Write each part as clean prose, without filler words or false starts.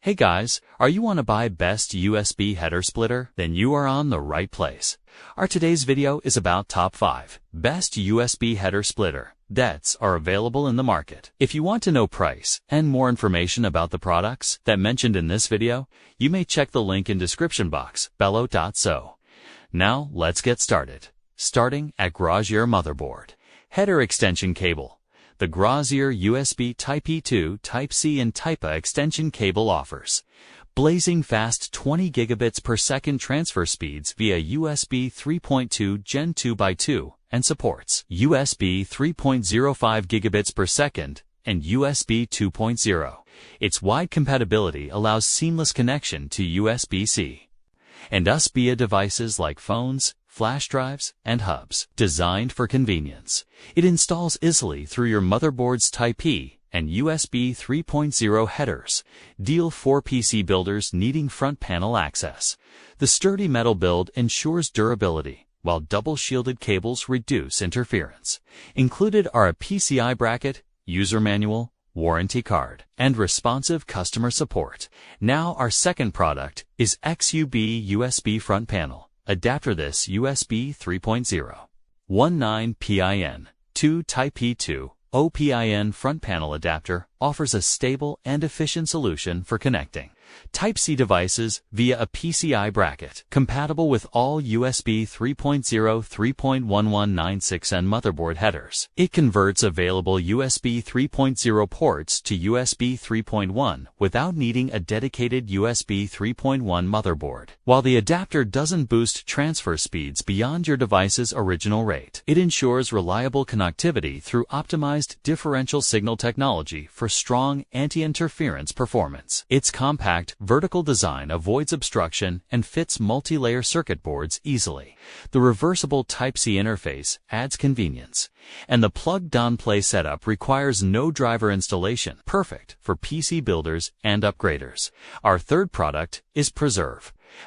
Hey guys, are you want to buy best USB header splitter? Then you are on the right place. Our today's video is about top 5 best USB header splitter that are available in the market. If you want to know price and more information about the products that mentioned in this video, you may check the link in description box below. Now let's get started. Starting at Graugear motherboard. Header extension cable. The Graugear USB Type-E to Type-C and Type-A extension cable offers blazing fast 20 gigabits per second transfer speeds via USB 3.2 Gen 2x2 and supports USB 3.05 gigabits per second and USB 2.0. Its wide compatibility allows seamless connection to USB-C and USB devices like phones, flash drives, and hubs. Designed for convenience, it installs easily through your motherboard's Type-E and USB 3.0 headers, ideal for PC builders needing front panel access. The sturdy metal build ensures durability, while double-shielded cables reduce interference. Included are a PCI bracket, user manual, warranty card, and responsive customer support. Now our second product is Xczzyb USB front panel adapter. This USB 3.0 19PIN 2 Type-E to OPIN front panel adapter offers a stable and efficient solution for connecting Type-C devices via a PCI bracket, compatible with all USB 3.0, 3.1196 and motherboard headers. It converts available USB 3.0 ports to USB 3.1 without needing a dedicated USB 3.1 motherboard. While the adapter doesn't boost transfer speeds beyond your device's original rate, it ensures reliable connectivity through optimized differential signal technology for strong anti-interference performance. Its compact vertical design avoids obstruction and fits multi-layer circuit boards easily. The reversible Type-C interface adds convenience, and the plug-and-play setup requires no driver installation, perfect for PC builders and upgraders. Our third product is Corsair.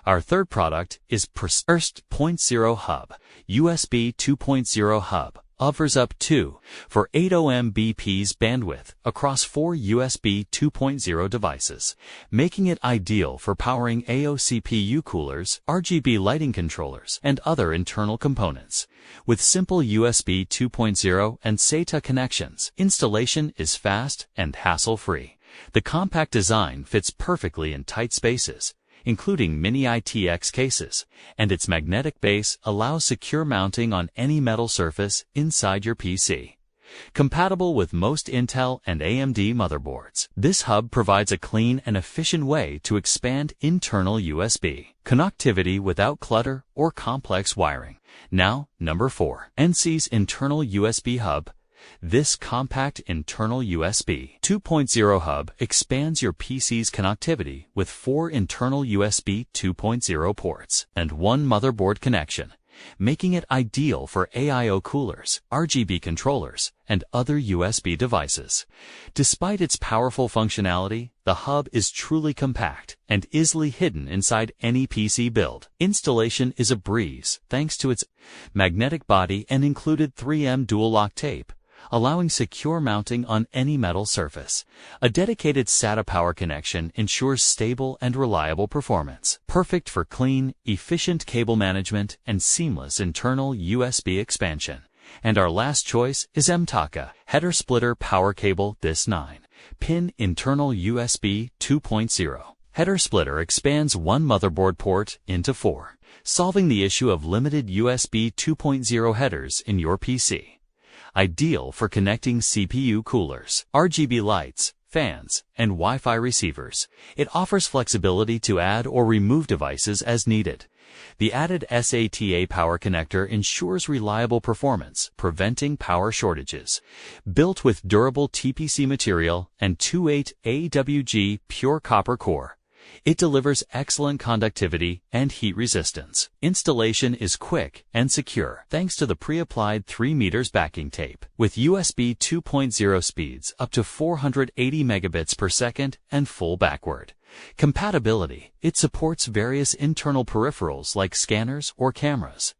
Our third product is Corsair 2.0 Hub, USB 2.0 Hub. Offers up to 480 Mbps bandwidth across 4 USB 2.0 devices, making it ideal for powering AIOs CPU coolers, RGB lighting controllers, and other internal components. With simple USB 2.0 and SATA connections, installation is fast and hassle-free. The compact design fits perfectly in tight spaces, including mini ITX cases, and its magnetic base allows secure mounting on any metal surface inside your PC. Compatible with most Intel and AMD motherboards, this hub provides a clean and efficient way to expand internal USB connectivity without clutter or complex wiring. Now, number 4. NZXT Internal USB Hub. This compact internal USB 2.0 hub expands your PC's connectivity with 4 internal USB 2.0 ports and 1 motherboard connection, making it ideal for AIO coolers, RGB controllers, and other USB devices. Despite its powerful functionality, the hub is truly compact and easily hidden inside any PC build. Installation is a breeze thanks to its magnetic body and included 3M dual lock tape, allowing secure mounting on any metal surface. A dedicated SATA power connection ensures stable and reliable performance, perfect for clean, efficient cable management and seamless internal USB expansion. And our last choice is MTACA header splitter power cable. This 9-pin internal USB 2.0 header splitter expands 1 motherboard port into 4, solving the issue of limited USB 2.0 headers in your PC. Ideal for connecting CPU coolers, RGB lights, fans, and Wi-Fi receivers. It offers flexibility to add or remove devices as needed. The added SATA power connector ensures reliable performance, preventing power shortages. Built with durable TPC material and 2.8 AWG pure copper core, it delivers excellent conductivity and heat resistance. Installation is quick and secure thanks to the pre-applied 3 meters backing tape. With USB 2.0 speeds up to 480 megabits per second and full backward compatibility, it supports various internal peripherals like scanners or cameras.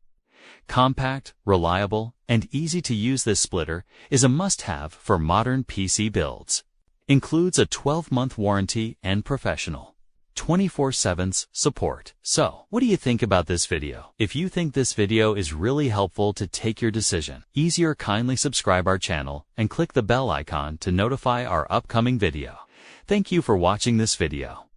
Compact, reliable, and easy to use, this splitter is a must-have for modern PC builds. Includes a 12-month warranty and professional 24/7 support. So, what do you think about this video? If you think this video is really helpful to take your decision, kindly subscribe our channel and click the bell icon to notify our upcoming video. Thank you for watching this video.